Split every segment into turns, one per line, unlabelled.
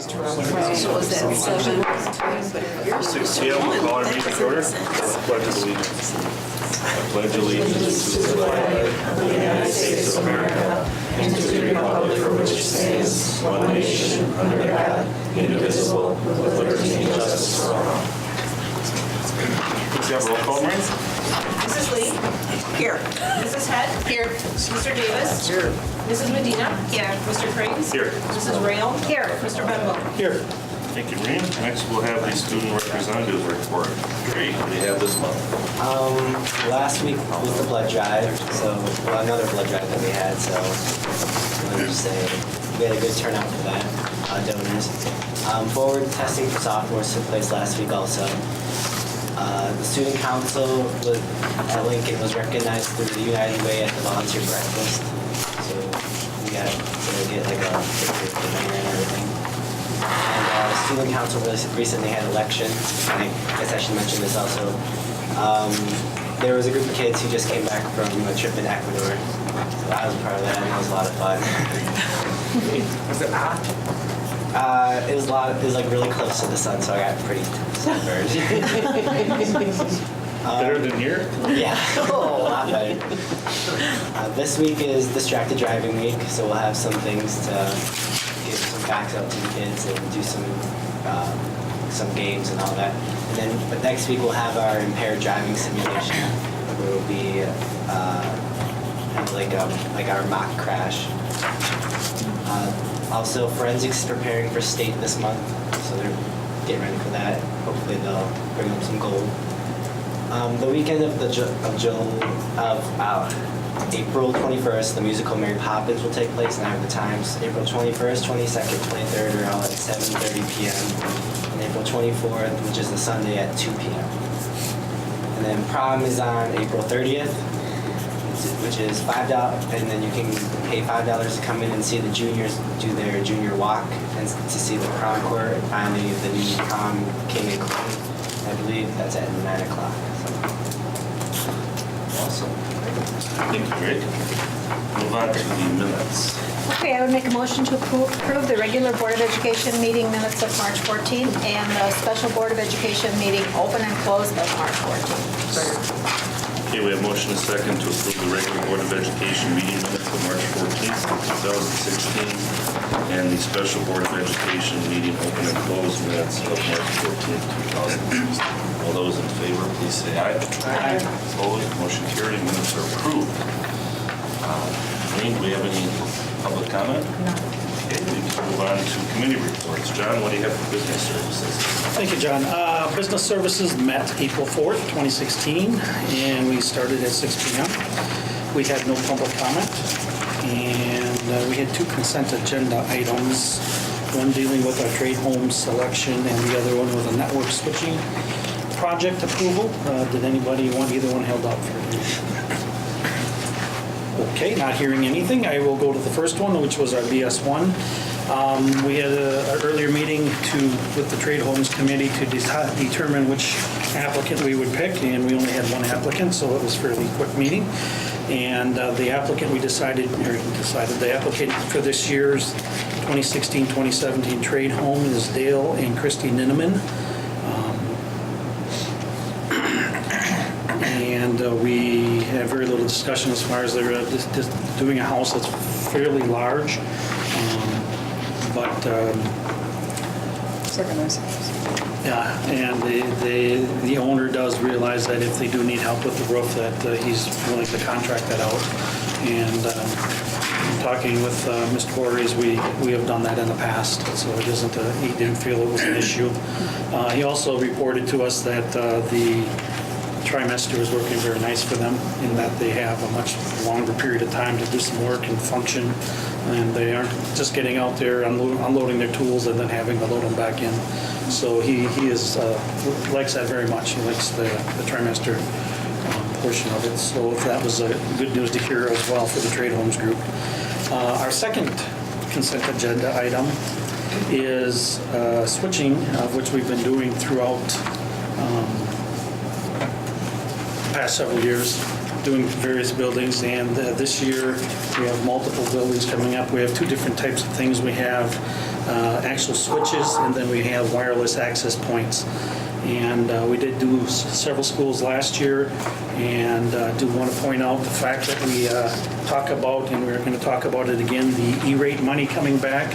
So was that 7?
6 p.m. We'll call our meeting to order. Pledge of allegiance. I pledge allegiance to the flag of the United States of America and to the republic for which it stands, one nation, under God, indivisible, with liberty and justice for all. Please have roll call, Maureen.
Mrs. Lee? Here. Mrs. Head? Here. Mr. Davis? Here. Mrs. Medina? Here. Mr. Krings?
Here.
Mrs. Rail? Here. Mr. Benbow?
Here. Thank you, Maureen. Next, we'll have the student representatives report. Great. What do you have this month?
Last week was the blood drive, another blood drive that we had, so let me just say we had a good turnout for that, donors. Forward testing for sophomores took place last week also. The student council at Lincoln was recognized through the United Way at the volunteer breakfast, so we got to get like a picture of the banner and everything. And the student council recently had elections, and I guess I should mention this also. There was a group of kids who just came back from a trip in Ecuador. So I was part of that, and it was a lot of fun.
Was it hot?
It was like really close to the sun, so I got pretty sunburned.
Better than here?
Yeah, a lot better. This week is distracted driving week, so we'll have some things to give some facts out to the kids and do some games and all that. And then, but next week we'll have our impaired driving simulation, where we'll be have like our mock crash. Also, forensics is preparing for state this month, so they're getting ready for that. Hopefully they'll bring up some gold. The weekend of April 21st, the musical Mary Poppins will take place, and I have the times. April 21st, 22nd, 23rd are all at 7:30 p.m. And April 24th, which is the Sunday, at 2 p.m. And then prom is on April 30th, which is $5, and then you can pay $5 to come in and see the juniors do their junior walk and to see the prom court. And finally, the new prom king and queen. I believe that's at 9 o'clock. So.
Awesome. Thank you, Greg. Move on to the minutes.
Okay, I would make a motion to approve the regular Board of Education meeting minutes of March 14th and the special Board of Education meeting open and closed of March 14th.
Okay, we have motion and second to approve the regular Board of Education meeting minutes of March 14th, 2016, and the special Board of Education meeting open and closed minutes of March 14th, 2016. All those in favor, please say aye.
Aye.
Opposed, motion carried, minutes are approved. Maureen, do we have any public comment?
No.
Okay, we can move on to committee reports. John, what do you have for business services?
Thank you, John. Business Services met April 4th, 2016, and we started at 6 p.m. We had no public comment, and we had 2 consent agenda items, one dealing with our trade home selection and the other one was a network switching project approval. Did anybody want either one held up for? Okay, not hearing anything, I will go to the first one, which was our BS1. We had an earlier meeting with the Trade Homes Committee to determine which applicant we would pick, and we only had one applicant, so it was a fairly quick meeting. And the applicant the applicant for this year's 2016-2017 Trade Home is Dale and Christy Ninneman. And we have very little discussion as far as they're just doing a house that's fairly large,
Second nice.
yeah, and the owner does realize that if they do need help with the roof, that he's willing to contract that out. And talking with Mr. Borges, we have done that in the past, so it isn't he didn't feel it was an issue. He also reported to us that the trimester is working very nice for them in that they have a much longer period of time to do some work and function, and they aren't just getting out there unloading their tools and then having to load them back in. So he likes that very much. He likes the trimester portion of it. So that was good news to hear as well for the Trade Homes Group. Our second consent agenda item is switching, of which we've been doing throughout past several years, doing various buildings, and this year we have multiple buildings coming up. We have 2 different types of things. We have actual switches, and then we have wireless access points. And we did do several schools last year, and do want to point out the fact that we talk about, and we're going to talk about it again, the E-rate money coming back.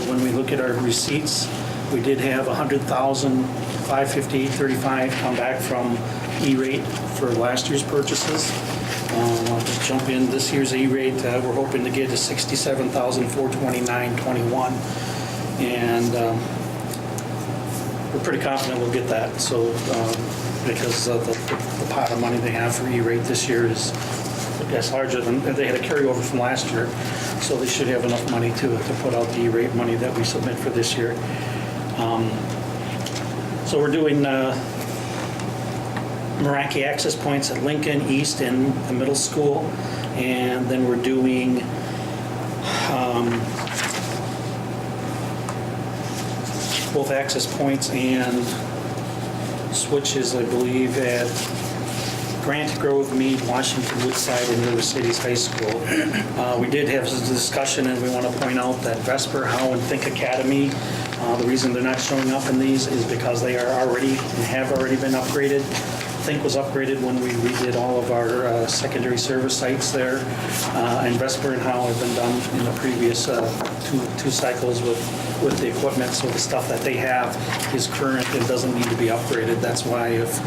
When we look at our receipts, we did have $100,558.35 come back from E-rate for last year's purchases. I'll just jump in. This year's E-rate, we're hoping to get to $67,429.21, and we're pretty confident we'll get that. So because the pot of money they have for E-rate this year is, I guess, larger than they had a carryover from last year, so they should have enough money to put out the E-rate money that we submit for this year. So we're doing Meraki access points at Lincoln, East, and the middle school, and then we're doing both access points and switches, I believe, at Grant Grove, Mead, Washington, Woodside, and River Cities High School. We did have a discussion, and we want to point out that Vesper, Howe, and Think Academy, the reason they're not showing up in these is because they are already and have already been upgraded. Think was upgraded when we redid all of our secondary service sites there, and Vesper and Howe have been done in the previous two cycles with the equipment, so the stuff that they have is current and doesn't need to be upgraded. That's why if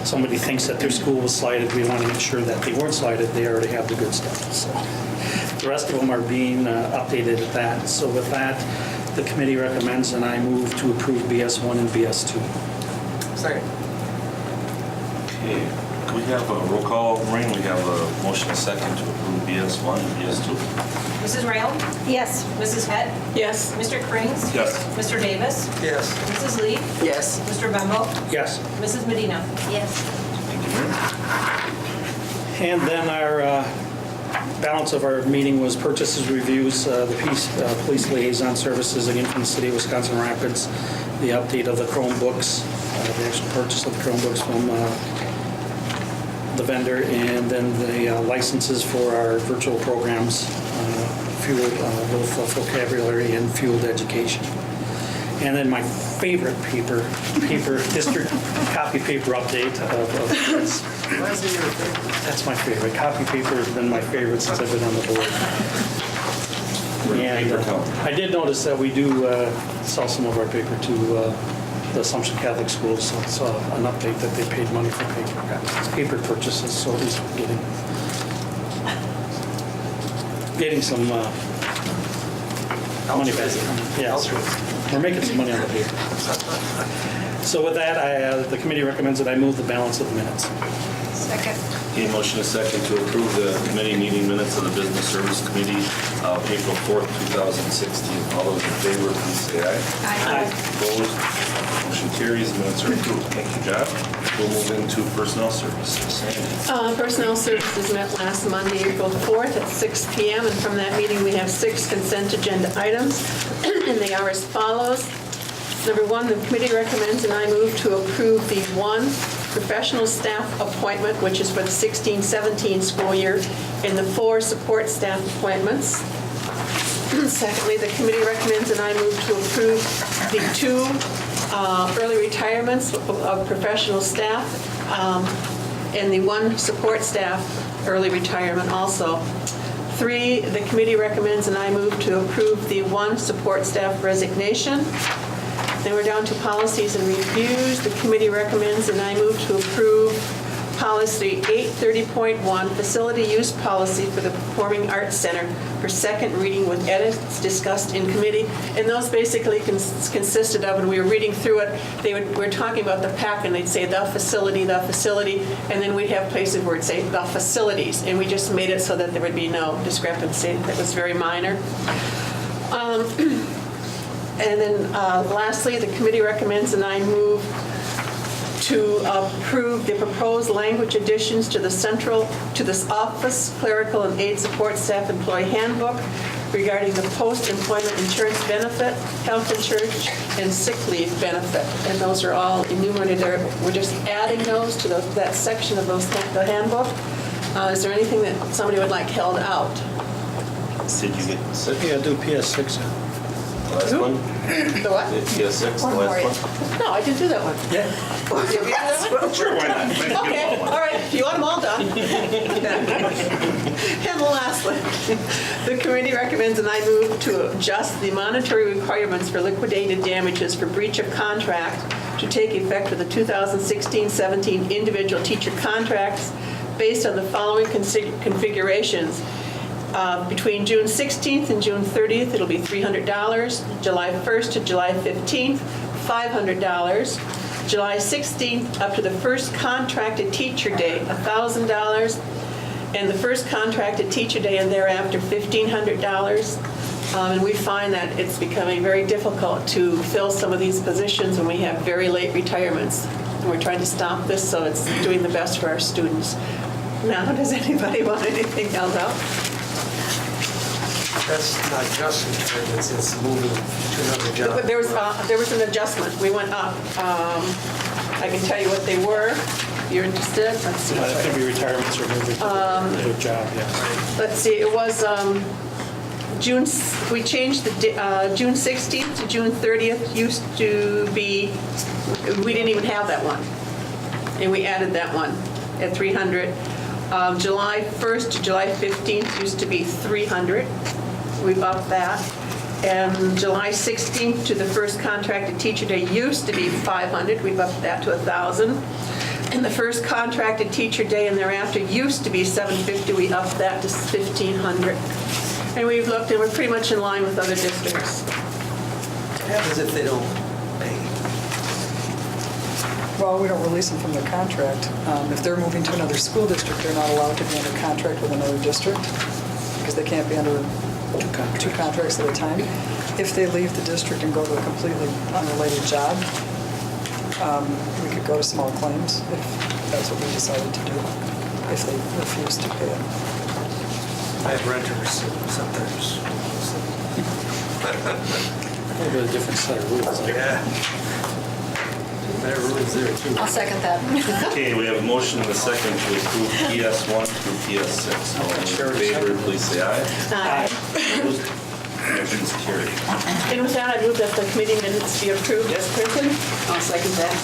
somebody thinks that their school was slighted, we want to make sure that they weren't slighted, they already have the good stuff. So the rest of them are being updated at that. So with that, the committee recommends, and I move to approve BS1 and BS2.
Second.
Okay, can we have a roll call, Maureen? We have a motion and second to approve BS1 and BS2.
Mrs. Rayle?
Yes.
Mrs. Head?
Yes.
Mr. Krings?
Yes.
Mr. Davis?
Yes.
Mrs. Lee?
Yes.
Mr. Bembo?
Yes.
Mrs. Medina? Yes.
Thank you, Maureen.
And then our balance of our meeting was purchases reviews, the police liaison services, again from the city of Wisconsin Rapids, the update of the Chromebooks, the actual purchase of the Chromebooks from the vendor, and then the licenses for our virtual programs, both vocabulary and field education. And then my favorite paper district copy paper update that's my favorite. Copy paper has been my favorite since I've been on the board. And I did notice that we do sell some of our paper to the Assumption Catholic Schools, so it's an update that they paid money for paper purchases, so at least we're getting some money back. Yeah, we're making some money on the paper. So with that, the committee recommends that I move the balance of the minutes.
Second.
Okay, motion is second to approve the committee meeting minutes of the Business Service Committee of April 4th, 2016. All those in favor, please say aye.
Aye.
Opposed? Motion carries. Minutes are approved. Thank you, John. We'll move into Personnel Services. Sandy.
Personnel Services met last Monday, April 4th at 6 p.m. and from that meeting we have 6 consent agenda items and they are as follows. Number 1, the committee recommends and I move to approve the 1 professional staff appointment, which is for the 16-17 school year, and the 4 support staff appointments. Secondly, the committee recommends and I move to approve the 2 early retirements of professional staff and the 1 support staff early retirement also. 3, the committee recommends and I move to approve the 1 support staff resignation. Then we're down to policies and reviews. The committee recommends and I move to approve policy 830.1, facility use policy for the Performing Arts Center for second reading with edits discussed in committee. And those basically consisted of, and we were reading through it, we were talking about the PAC and they'd say the facility, and then we'd have places where it'd say the facilities. And we just made it so that there would be no discrepancy. That was very minor. And then lastly, the committee recommends and I move to approve the proposed language additions to this office, clerical and aid support staff employee handbook regarding the post-employment insurance benefit, health insurance, and sick leave benefit. And those are all enumerated there. We're just adding those to that section of the handbook. Is there anything that somebody would like held out?
Sid, you get 6?
Yeah, do PS6.
last one?
The what?
PS6, the last one?
No, I didn't do that one.
Yeah.
Did you do that one?
Sure, why not? Might be
Okay,
a long
all
one.
right, if you want them all done. And lastly, the committee recommends and I move to adjust the monetary requirements for liquidated damages for breach of contract to take effect for the 2016-17 individual teacher contracts based on the following configurations. Between June 16th and June 30th, it'll be $300. July 1st to July 15th, $500. July 16th up to the first contracted teacher day, $1,000. And the first contracted teacher day and thereafter, $1,500. And we find that it's becoming very difficult to fill some of these positions when we have very late retirements. And we're trying to stop this so it's doing the best for our students. Now, does anybody want anything held out?
That's not just retirements, it's moving to another job.
But there was an adjustment. We went up. I can tell you what they were. If you're interested, let's see.
It could be retirements or moving to a job, yeah.
Let's see, it was June, we changed the June 16th to June 30th used to be, we didn't even have that one. And we added that one at 300. July 1st to July 15th used to be 300. We've upped that. And July 16th to the first contracted teacher day used to be 500. We've upped that to 1,000. And the first contracted teacher day and thereafter used to be 750. We upped that to 1,500. And we've looked and we're pretty much in line with other districts.
What happens if they don't pay?
Well, we don't release them from their contract. If they're moving to another school district, they're not allowed to be under contract with another district because they can't be under two contracts at a time. If they leave the district and go to a completely unrelated job, we could go to small claims if that's what we decided to do, if they refuse to pay it.
I have renters sometimes.
A little bit of different set of rules.
Yeah. Better rules there too.
I'll second that.
Okay, we have a motion and a second to approve PS1 through PS6. All in favor, please say aye.
Aye.
Opposed? Motion's carried.
And with that, I move that the committee minutes be approved as printed. I'll second that.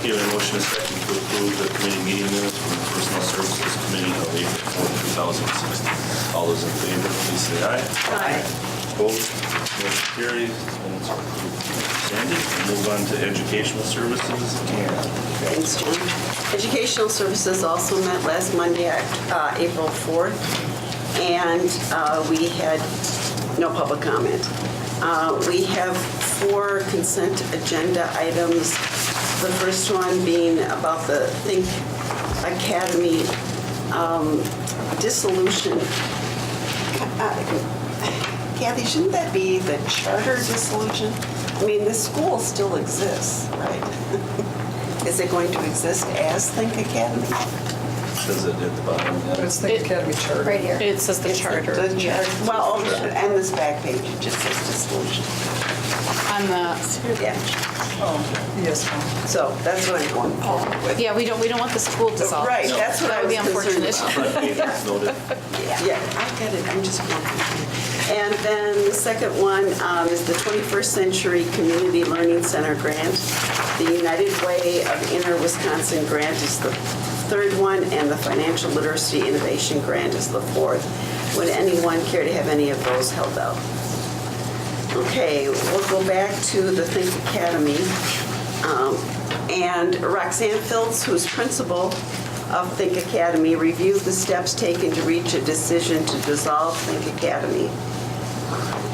Okay, we have a motion and a second to approve the committee meeting minutes from the Personnel Services Committee of April 4, 2016. All those in favor, please say aye.
Aye.
Opposed? Motion carries. Minutes are approved. Sandy, we'll move on to educational services.
Thanks, John. Educational Services also met last Monday, April 4th, and we had no public comment. We have 4 consent agenda items. The first one being about the Think Academy dissolution. Kathy, shouldn't that be the charter dissolution? I mean, the school still exists, right? Is it going to exist as Think Academy?
Says it at the bottom.
But it's the Academy Charter.
Right here.
It says the charter.
The charter. Well, and this back page, it just says dissolution.
On the,
Yeah,
Oh, yes, ma'am.
so that's what I'm going forward with.
Yeah, we don't want the school dissolved.
Right, that's what I
That would
was
be
concerned
unfortunate.
about.
It's noted.
Yeah, I get it, I'm just wondering. And then the second one is the 21st Century Community Learning Center grant. The United Way of Inner Wisconsin grant is the third one, and the Financial Literacy Innovation grant is the fourth. Would anyone care to have any of those held out? Okay, we'll go back to the Think Academy. And Roxanne Phillips, who's principal of Think Academy, reviewed the steps taken to reach a decision to dissolve Think Academy.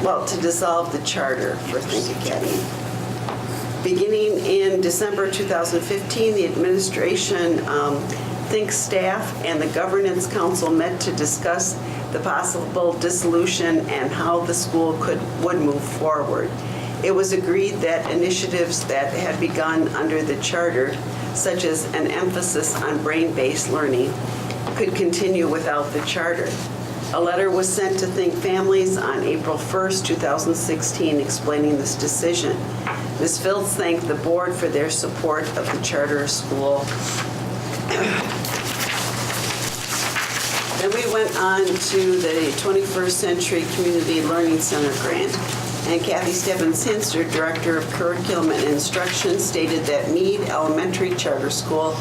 Well, to dissolve the charter for Think Academy. Beginning in December 2015, the administration, Think staff, and the governance council met to discuss the possible dissolution and how the school would move forward. It was agreed that initiatives that had begun under the charter, such as an emphasis on brain-based learning, could continue without the charter. A letter was sent to Think Families on April 1st, 2016, explaining this decision. Ms. Phillips thanked the board for their support of the charter school. Then we went on to the 21st Century Community Learning Center grant. And Kathy Stebbins-Hinster, Director of Curriculum and Instruction, stated that Mead Elementary Charter School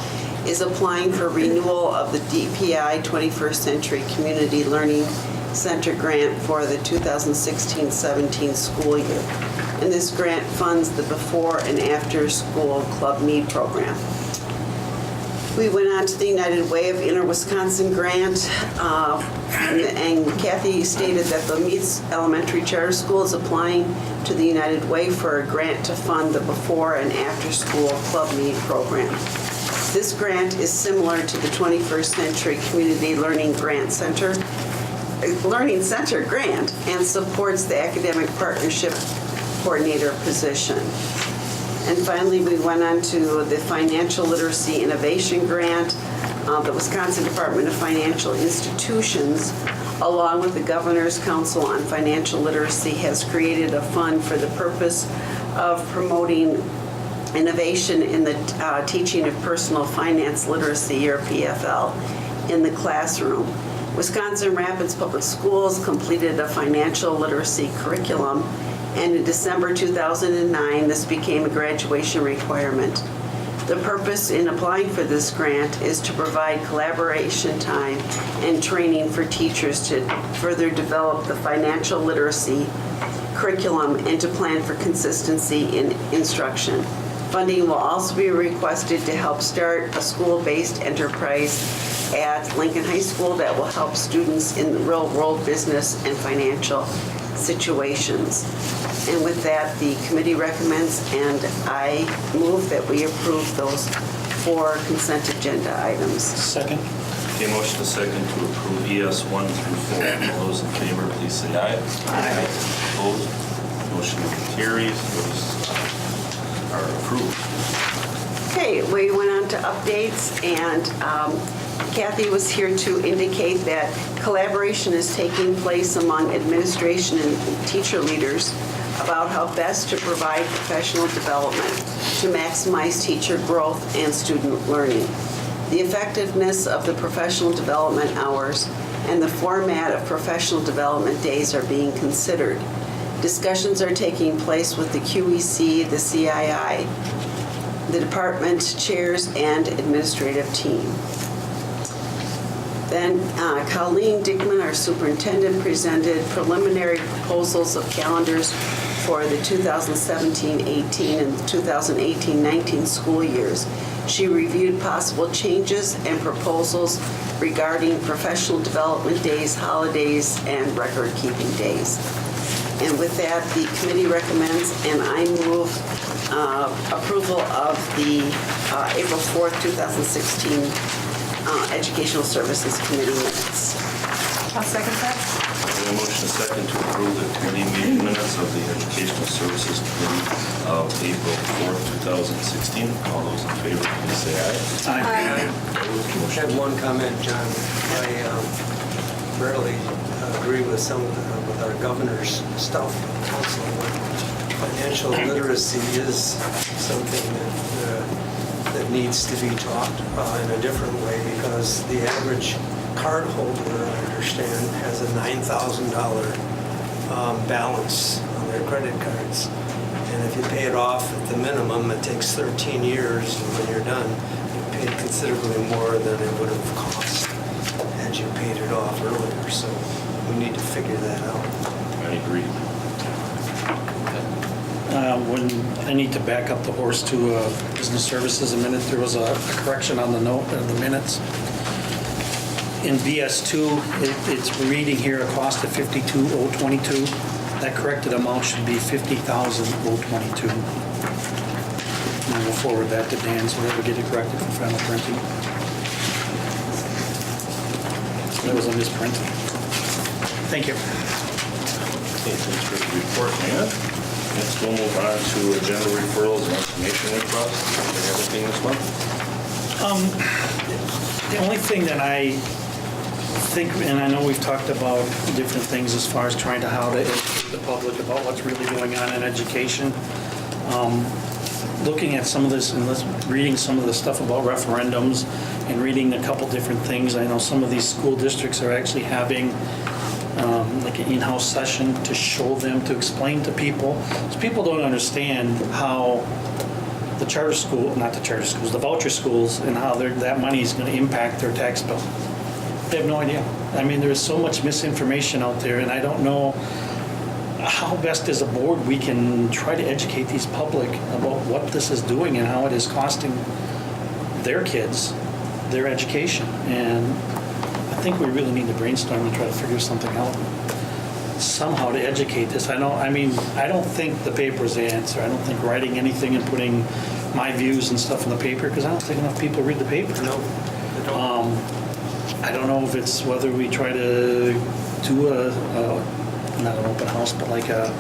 is applying for renewal of the DPI 21st Century Community Learning Center grant for the 2016-17 school year. And this grant funds the before and after school Club Mead program. We went on to the United Way of Inner Wisconsin grant, and Kathy stated that the Mead Elementary Charter School is applying to the United Way for a grant to fund the before and after school Club Mead program. This grant is similar to the 21st Century Community Learning Center grant and supports the academic partnership coordinator position. And finally, we went on to the Financial Literacy Innovation Grant. The Wisconsin Department of Financial Institutions, along with the Governor's Council on Financial Literacy, has created a fund for the purpose of promoting innovation in the teaching of personal finance literacy, or PFL, in the classroom. Wisconsin Rapids Public Schools completed a financial literacy curriculum, and in December 2009, this became a graduation requirement. The purpose in applying for this grant is to provide collaboration time and training for teachers to further develop the financial literacy curriculum and to plan for consistency in instruction. Funding will also be requested to help start a school-based enterprise at Lincoln High School that will help students in the real-world business and financial situations. And with that, the committee recommends, and I move that we approve those 4 consent agenda items.
Second.
Okay, motion is second to approve ES 1 through 4. All those in favor, please say aye. Aye. Opposed? Motion carries. Those are approved.
Okay, we went on to updates, and Kathy was here to indicate that collaboration is taking place among administration and teacher leaders about how best to provide professional development to maximize teacher growth and student learning. The effectiveness of the professional development hours and the format of professional development days are being considered. Discussions are taking place with the QEC, the CII, the department chairs, and administrative team. Then Colleen Dickman, our superintendent, presented preliminary proposals of calendars for the 2017-18 and 2018-19 school years. She reviewed possible changes and proposals regarding professional development days, holidays, and record-keeping days. And with that, the committee recommends, and I move approval of the April 4th, 2016 Educational Services Committee minutes.
I'll second that.
A motion is second to approve the committee meeting minutes of the Educational Services Committee of April 4th, 2016. All those in favor, please say aye.
Aye.
Opposed?
I
Motion
have one comment, John. I rarely agree with with our governor's stuff, council. Financial literacy is something that needs to be taught in a different way, because the average card holder, I understand, has a $9,000 balance on their credit cards. And if you pay it off at the minimum, it takes 13 years, and when you're done, you pay considerably more than it would have cost had you paid it off earlier. So we need to figure that out.
I agree.
When I need to back up the horse to business services a minute, there was a correction on the note of the minutes. In BS2, it's reading here a cost of $52,022. That corrected amount should be $50,022. And we'll forward that to Dan so that we get it corrected for final printing. That was a misprint. Thank you.
Okay, thanks for the report, man. Next, we'll move on to agenda referrals and information requests. Do you have anything this month?
The only thing that I think, and I know we've talked about different things as far as trying to how to educate the public about what's really going on in education. Looking at some of this and reading some of the stuff about referendums and reading a couple different things, I know some of these school districts are actually having like an in-house session to show them, to explain to people. Because people don't understand how the charter school, not the charter schools, the voucher schools, and how that money is going to impact their tax bill. They have no idea. I mean, there is so much misinformation out there, and I don't know how best as a board we can try to educate these public about what this is doing and how it is costing their kids their education. And I think we really need to brainstorm and try to figure something out somehow to educate this. I don't think the paper is the answer. I don't think writing anything and putting my views and stuff in the paper, because I don't think enough people read the paper.
No, they don't.
I don't know if it's whether we try to do not an open house, but like a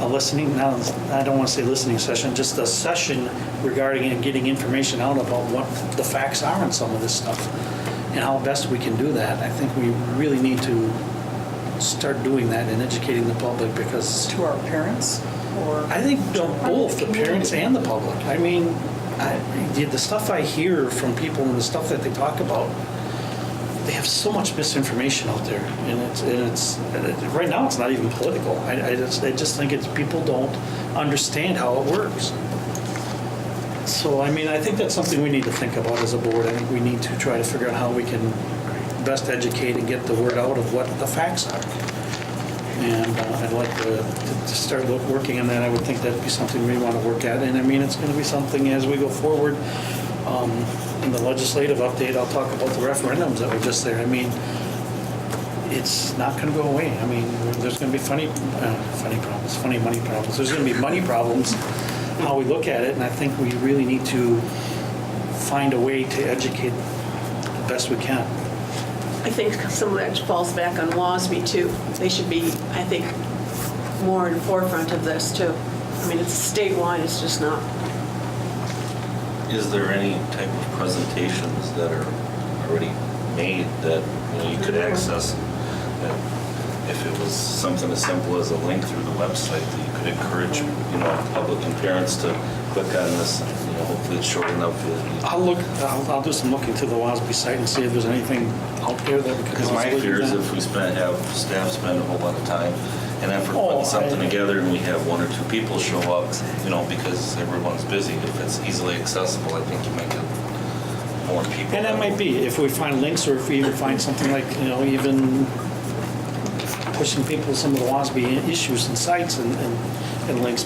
listening, I don't want to say listening session, just a session regarding and getting information out about what the facts are on some of this stuff and how best we can do that. I think we really need to start doing that and educating the public, because
To our parents, or?
I think both the parents and the public. I mean, the stuff I hear from people and the stuff that they talk about, they have so much misinformation out there, and it's right now it's not even political. I just think it's people don't understand how it works. So I mean, I think that's something we need to think about as a board. I think we need to try to figure out how we can best educate and get the word out of what the facts are. And I'd like to start working on that. I would think that'd be something we want to work at. And I mean, it's going to be something as we go forward. In the legislative update, I'll talk about the referendums that were just there. I mean, it's not going to go away. I mean, there's going to be funny problems, funny money problems. There's going to be money problems, how we look at it, and I think we really need to find a way to educate the best we can.
I think some of that falls back on WASB too. They should be, I think, more in the forefront of this too. I mean, it's statewide, it's just not.
Is there any type of presentations that are already made that you could access? That if it was something as simple as a link through the website, that you could encourage public and parents to click on this. Hopefully it's short enough.
I'll do some looking to the WASB site and see if there's anything out there that we could.
Because my fear is if we have staff spend a whole lot of time and effort putting something together, and we have one or two people show up, because everyone's busy. If it's easily accessible, I think you might get more people.
And that might be, if we find links, or if we even find something like, even pushing people to some of the WASB issues and sites and links,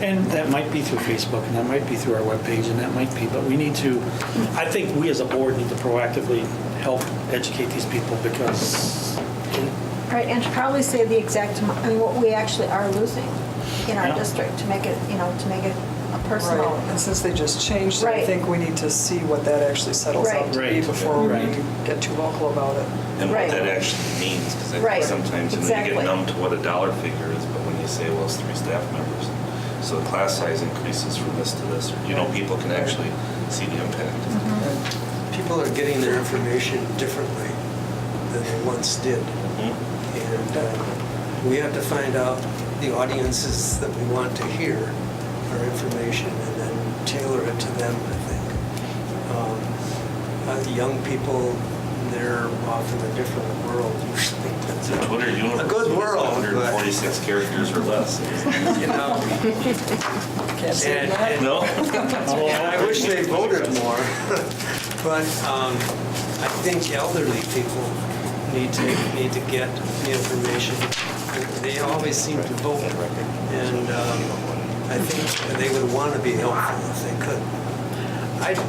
and that might be through Facebook, and that might be through our webpage, and that might be, but we need to, I think we as a board need to proactively help educate these people, because
Right, and to probably say the exact, what we actually are losing in our district, to make it, to make it a personal.
Right, and since they just changed it, I
Right.
think we need to see what that actually settles out to be
Right.
before we
Right.
get too vocal about it.
And
Right.
what that actually means, because I
Right.
think sometimes you
Exactly.
get numb to what a dollar figure is, but when you say, well, it's 3 staff members, so the class size increases from this to this, or, people can actually see the impact.
People are getting their information differently than they once did. And we have to find out the audiences that we want to hear our information and then tailor it to them, I think. The young people, they're off in a different world usually.
It's a Twitter universe.
A good world, but-
146 characters or less.
Can't say
And-
that.
No?
And I wish they voted more, but I think elderly people need to get the information. They always seem to vote, and I think they would want to be helpful if they could. I do.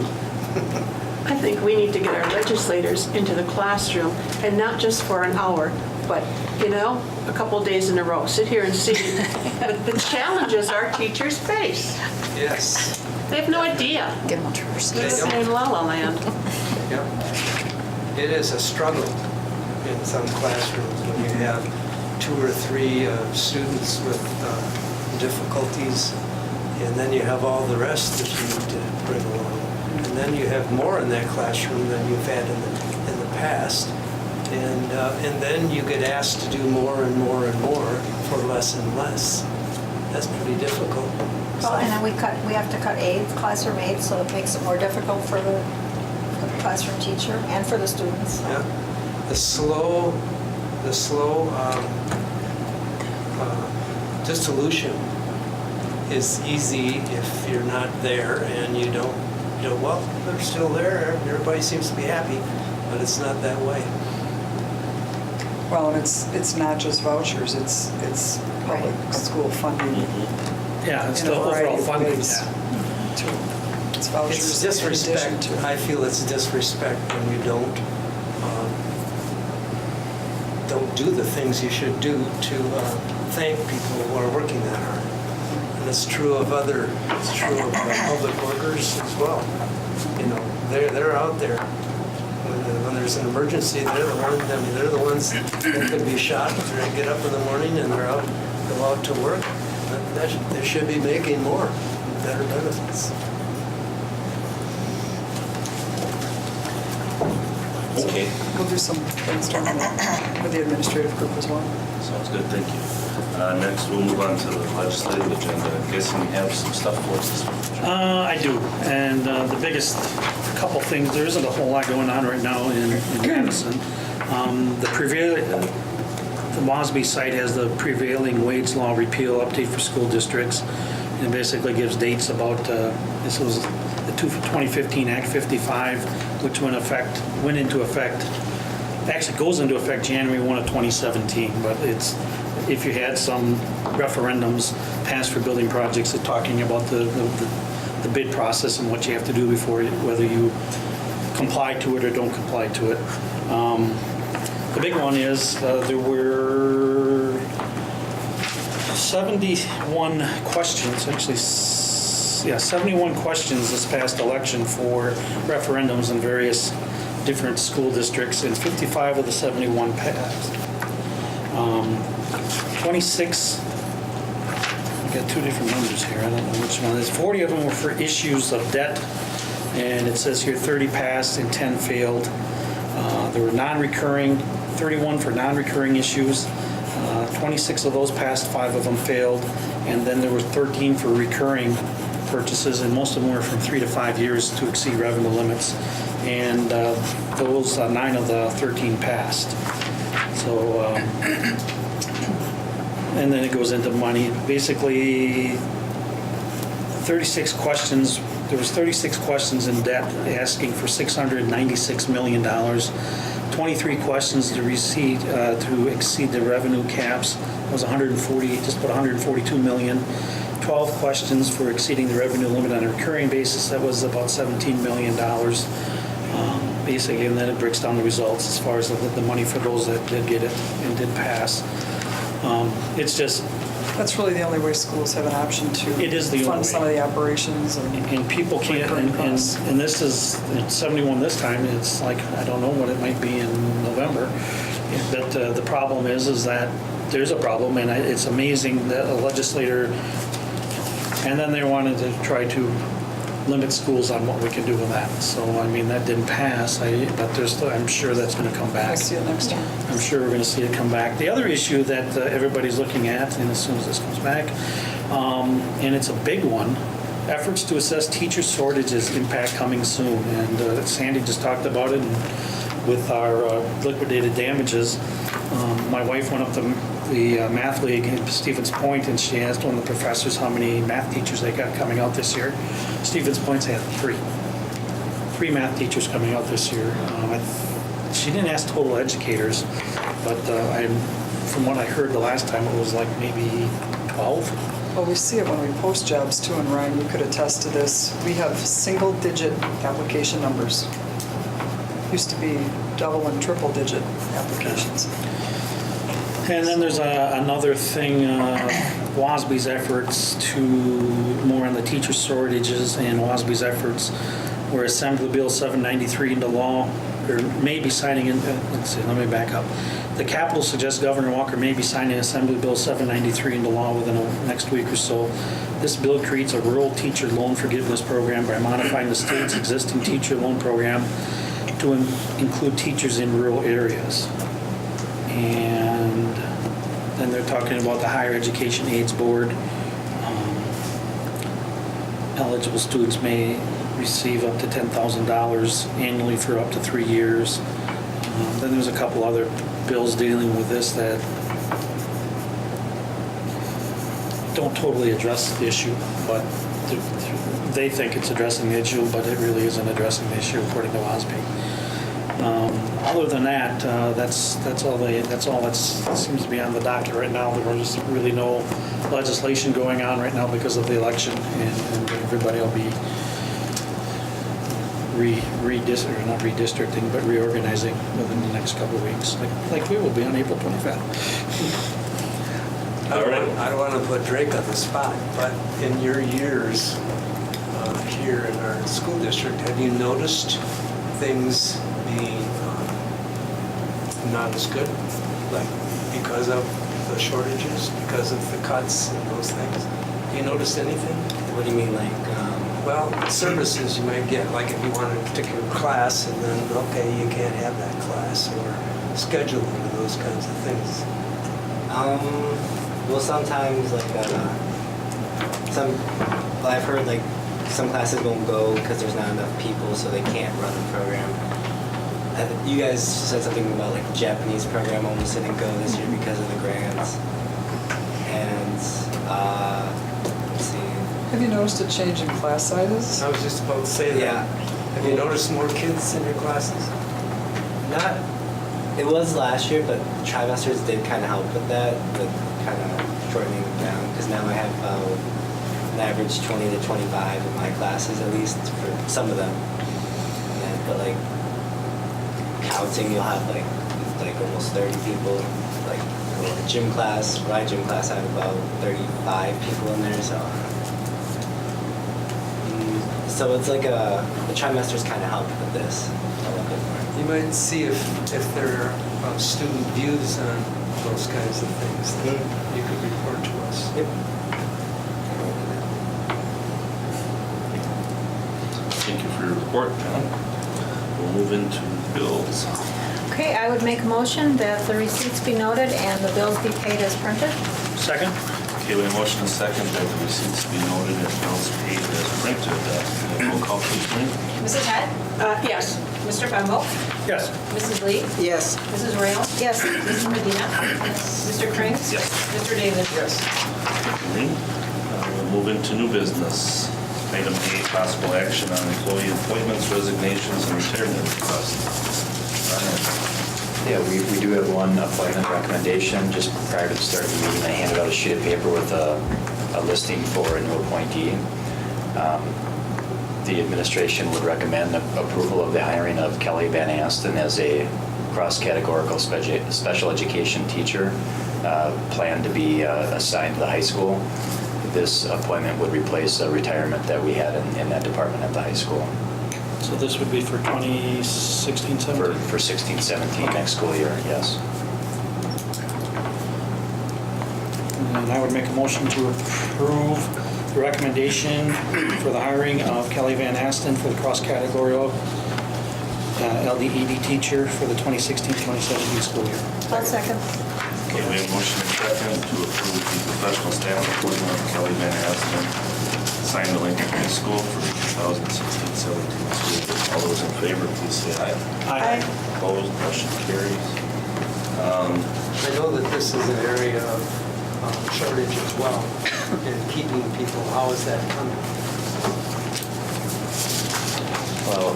I think we need to get our legislators into the classroom, and not just for an hour, but, a couple days in a row. Sit here and see the challenges our teachers face.
Yes.
They have no idea.
Get them on tours.
They're living in La La Land.
Yep. It is a struggle in some classrooms when you have 2 or 3 students with difficulties, and then you have all the rest that you need to bring along. And then you have more in that classroom than you've had in the past. And then you get asked to do more and more and more for less and less. That's pretty difficult.
Well, and then we have to cut aides, classroom aides, so it makes it more difficult for the classroom teacher and for the students.
Yeah. The slow the slow dissolution is easy if you're not there and you don't, well, they're still there, everybody seems to be happy, but it's not that way.
Well, and it's not just vouchers, it's public school funding.
Yeah, it's
in
the
a variety
overall
of
funding,
ways,
yeah.
too. It's vouchers
It's
in addition
disrespect.
to.
I feel it's disrespect when you don't do the things you should do to thank people who are working that hard. And it's true of public workers as well. You know, they're out there. When there's an emergency, they're the ones that could be shot if they get up in the morning and they're go out to work. They should be making more, better benefits.
Okay,
We'll do some brainstorming with the administrative group as well.
sounds good, thank you. Next, we'll move on to the legislative agenda. I'm guessing you have some stuff for us this week.
I do, and the biggest couple things, there isn't a whole lot going on right now in Madison. The WASB site has the prevailing wage law repeal update for school districts, and basically gives dates about, this was the 2015 Act 55, which went into effect, actually goes into effect January 1 of 2017, but it's, if you had some referendums passed for building projects, it's talking about the bid process and what you have to do before, whether you comply to it or don't comply to it. The big one is there were 71 questions, actually, 71 questions this past election for referendums in various different school districts, and 55 of the 71 passed. 26, I got two different numbers here, I don't know which one. There's 40 of them were for issues of debt, and it says here 30 passed and 10 failed. There were non-recurring, 31 for non-recurring issues. 26 of those passed, 5 of them failed, and then there were 13 for recurring purchases, and most of them were from 3 to 5 years to exceed revenue limits, and those 9 of the 13 passed. So, and then it goes into money. Basically, 36 questions. There was 36 questions in debt asking for $696 million. 23 questions to exceed the revenue caps. It was 140, just about 142 million. 12 questions for exceeding the revenue limit on a recurring basis. That was about $17 million. Basically, and then it breaks down the results as far as the money for those that did get it and did pass. It's just,
That's really the only way schools have an option to
It is the only
fund
way.
some of the operations
and people can't,
recurring costs.
and this is, it's 71 this time, it's like, I don't know what it might be in November. But the problem is that there's a problem, and it's amazing that a legislator, and then they wanted to try to limit schools on what we can do with that. So, I mean, that didn't pass, but I'm sure that's going to come back.
I'll see it next time.
I'm sure we're going to see it come back. The other issue that everybody's looking at, and as soon as this comes back, and it's a big one, efforts to assess teacher shortages impact coming soon. And Sandy just talked about it, and with our liquidated damages. My wife went up to the math league in Stevens Point, and she asked one of the professors how many math teachers they got coming out this year. Stevens Point's had three math teachers coming out this year. She didn't ask total educators, but from what I heard the last time, it was like maybe 12.
Well, we see it when we post jobs too, and Ryan, you could attest to this. We have single-digit application numbers. Used to be double and triple-digit applications.
And then there's another thing, WASB's efforts to, more on the teacher shortages, and WASB's efforts were Assembly Bill 793 into law, or may be signing in, let's see, let me back up. The Capitol suggests Governor Walker may be signing Assembly Bill 793 into law within the next week or so. This bill creates a rural teacher loan forgiveness program by modifying the state's existing teacher loan program to include teachers in rural areas. And then they're talking about the Higher Education Aids Board. Eligible students may receive up to $10,000 annually for up to 3 years. Then there's a couple other bills dealing with this that don't totally address the issue, but they think it's addressing the issue, but it really isn't addressing the issue according to WASB. Other than that, that's all that seems to be on the docket right now. There's really no legislation going on right now because of the election, and everybody will be not redistricting, but reorganizing within the next couple of weeks, like we will be on April 25th.
I don't want to put Drake on the spot, but in your years here in our school district, have you noticed things being not as good? Like because of the shortages, because of the cuts and those things? Have you noticed anything?
What do you mean, like?
Well, services you might get, like if you want a particular class and then, okay, you can't have that class, or scheduling and those kinds of things.
Well, sometimes I've heard like some classes won't go because there's not enough people, so they can't run the program. You guys said something about like the Japanese program almost didn't go this year because of the grants. And let's see.
Have you noticed a change in class sizes?
I was just about to say that.
Yeah.
Have you noticed more kids in your classes?
Not. It was last year, but trimesters did kind of help with that, with kind of shortening them down. Because now I have an average 20 to 25 in my classes, at least for some of them. And, but like counting, you'll have like almost 30 people. Like gym class, my gym class, I have about 35 people in there. So it's like the trimesters kind of help with this a little bit more.
You might see if there are student views on those kinds of things that you could report to us.
Yep.
Thank you for your report, John. We'll move into bills.
Okay, I would make a motion that the receipts be noted and the bills be paid as printed.
Second?
Okay, we have a motion and a second that the receipts be noted and bills paid as printed. Roll call, please, Lynn.
Mrs. Head?
Yes.
Mr. Bembo?
Yes.
Mrs. Lee?
Yes.
Mrs. Rayle?
Yes.
Mrs. Medina? Mr. Krings?
Yes.
Mr. Davis?
Yes.
Lynn. We'll move into new business. Item A, possible action on employee appointments, resignations, and retirement requests.
Yeah, we do have one appointment recommendation. Just prior to the start of the meeting, I handed out a sheet of paper with a listing for a new appointee. The administration would recommend approval of the hiring of Kelly Van Asten as a cross-categorical special education teacher, planned to be assigned to the high school. This appointment would replace a retirement that we had in that department at the high school.
So this would be for 2016, 17?
For 16, 17 next school year, yes.
And I would make a motion to approve the recommendation for the hiring of Kelly Van Asten for the cross-categorical LDED teacher for the 2016-2017 school year.
I'll second.
Okay, we have a motion and second to approve the professional staff appointment of Kelly Van Asten, assigned to Lincoln High School for the 2016-17 school year. All those in favor, please say aye.
Aye.
Opposed, motion carries.
I know that this is an area of shortage as well, in keeping people. How is that coming?
Well,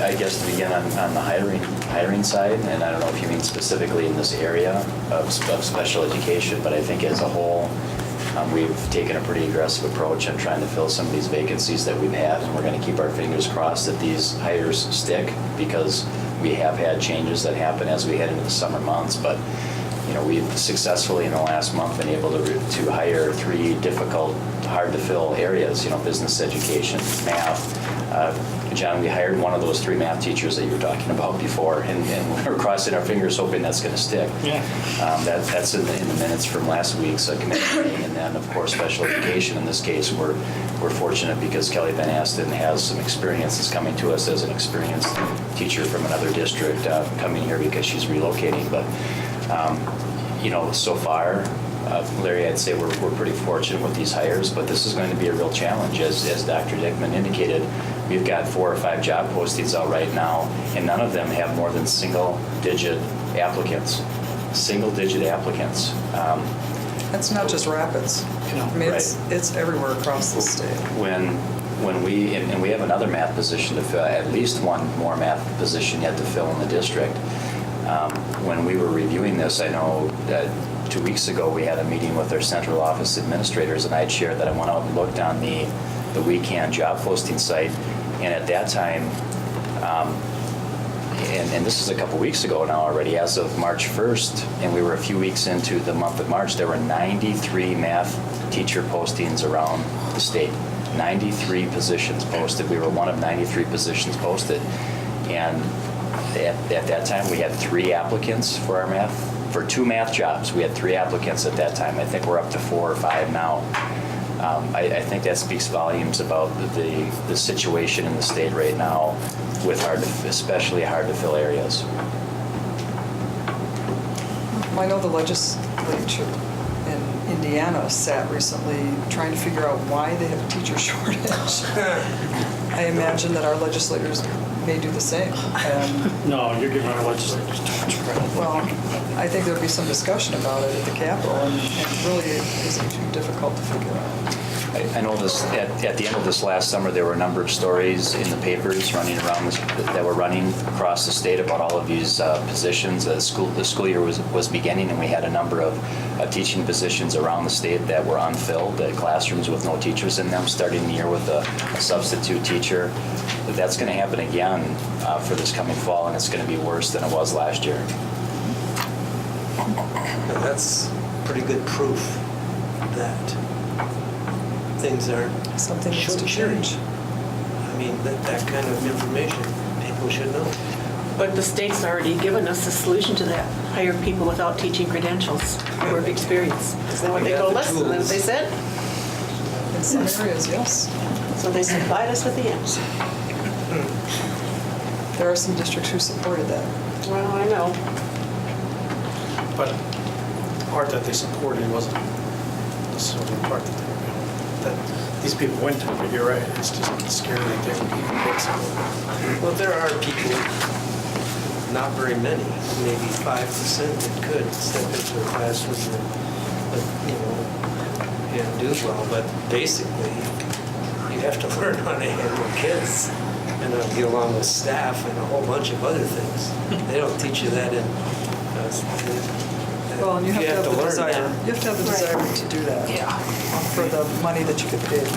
I guess to begin on the hiring side, and I don't know if you mean specifically in this area of special education, but I think as a whole, we've taken a pretty aggressive approach on trying to fill some of these vacancies that we've had, and we're going to keep our fingers crossed that these hires stick, because we have had changes that happen as we head into the summer months. But we've successfully in the last month been able to hire 3 difficult, hard to fill areas, business education, math. John, we hired one of those 3 math teachers that you were talking about before, and we're crossing our fingers hoping that's going to stick.
Yeah.
That's in the minutes from last week's committee meeting. And then, of course, special education. In this case, we're fortunate because Kelly Van Asten has some experience. Is coming to us as an experienced teacher from another district, coming here because she's relocating. But, so far, Larry, I'd say we're pretty fortunate with these hires, but this is going to be a real challenge. As Dr. Dickman indicated, we've got 4 or 5 job postings out right now, and none of them have more than single-digit applicants. Single-digit applicants.
That's not just Rapids. I mean, it's everywhere across the state.
When we have another math position to fill, at least one more math position yet to fill in the district. When we were reviewing this, I know that 2 weeks ago we had a meeting with our central office administrators, and I'd shared that I went out and looked on the WeCan job posting site, and at that time, and this is a couple weeks ago now already, as of March 1st, and we were a few weeks into the month of March, there were 93 math teacher postings around the state. 93 positions posted. We were one of 93 positions posted. And at that time, we had 3 applicants for our math, for 2 math jobs. We had 3 applicants at that time. I think we're up to 4 or 5 now. I think that speaks volumes about the situation in the state right now with especially hard to fill areas.
I know the legislature in Indiana sat recently trying to figure out why they have a teacher shortage. I imagine that our legislators may do the same.
No, you're giving our legislators too much credit.
Well, I think there'll be some discussion about it at the Capitol, and it really isn't too difficult to figure out.
I know this, at the end of this last summer, there were a number of stories in the papers running around that were running across the state about all of these positions. The school year was beginning, and we had a number of teaching positions around the state that were unfilled, classrooms with no teachers in them, starting the year with a substitute teacher. That's going to happen again for this coming fall, and it's going to be worse than it was last year.
Now, that's pretty good proof that things aren't
Something needs to change.
I mean, that kind of information people should know.
But the state's already given us the solution to that. Hire people without teaching credentials or work experience. Isn't that what they told us? Isn't that what they said?
In some areas, yes.
So they supplied us with the answer.
There are some districts who supported that.
Well, I know.
But the part that they supported wasn't necessarily the part that these people went to, but you're right, it's just scary that they would even pick someone.
Well, there are people, not very many, maybe 5% that could step into a classroom and do well. But basically, you have to learn how to handle kids and how to get along with staff and a whole bunch of other things. They don't teach you that in.
Well, and you have to have the
learn
desire.
that.
You have to have the desire to do that.
Yeah.
For the money that you get paid.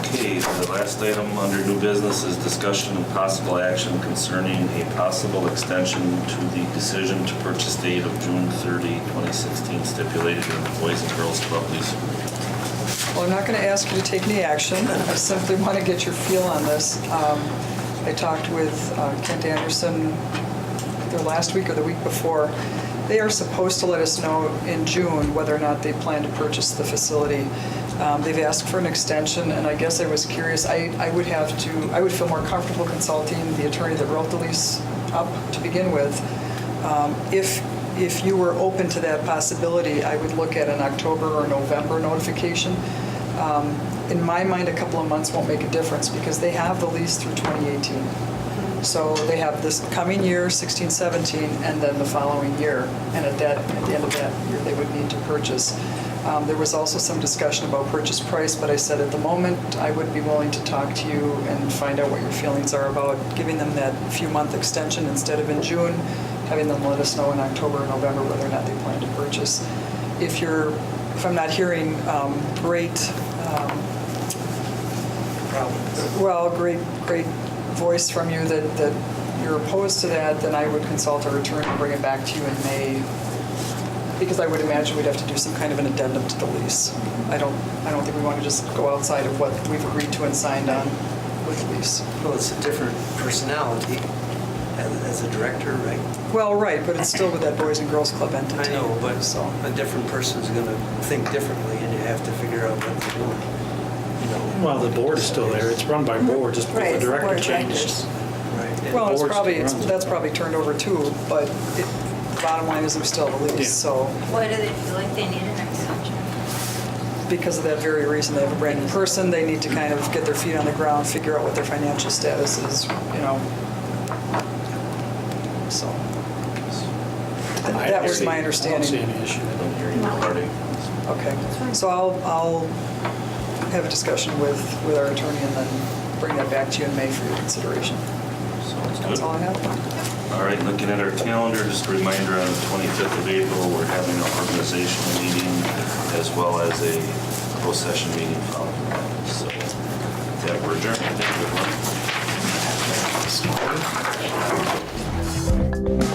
Okay, the last item under new business is discussion and possible action concerning a possible extension to the decision to purchase date of June 30, 2016 stipulated in the Boys and Girls Club lease agreement.
Well, I'm not going to ask you to take any action. I simply want to get your feel on this. I talked with Kent Anderson either last week or the week before. They are supposed to let us know in June whether or not they plan to purchase the facility. They've asked for an extension, and I guess I was curious. I would feel more comfortable consulting the attorney that wrote the lease up to begin with. If you were open to that possibility, I would look at an October or November notification. In my mind, a couple of months won't make a difference because they have the lease through 2018. So they have this coming year, 16-17, and then the following year. And at the end of that year, they would need to purchase. There was also some discussion about purchase price, but I said at the moment, I would be willing to talk to you and find out what your feelings are about giving them that few-month extension instead of in June, having them let us know in October or November whether or not they plan to purchase. If I'm not hearing great voice from you that you're opposed to that, then I would consult our attorney and bring it back to you in May, because I would imagine we'd have to do some kind of an addendum to the lease. I don't think we want to just go outside of what we've agreed to and signed on with the lease.
Well, it's a different personality as a director, right?
Well, right, but it's still with that Boys and Girls Club entity.
I know, but a different person's going to think differently, and you have to figure out what they're doing.
Well, the board is still there. It's run by board, just because the director changed.
Right.
Well,
The board still runs it.
that's probably turned over too, but bottom line is we still have a
Yeah.
lease, so
Why do they feel like they need an extension?
because of that very reason, they have a brand new person, they need to kind of get their feet on the ground, figure out what their financial status is, you know. So, that was my
I don't see
understanding.
any issue.
I don't hear either party.
Okay, so I'll have a discussion with our attorney and then bring that back to you in May for your consideration.
Sounds
That's all I
good.
have.
All right, looking at our calendar, just a reminder, on the 25th of April, we're having an organizational meeting as well as a closed session meeting following that. So, yeah, we're adjourned. Thank you, everyone.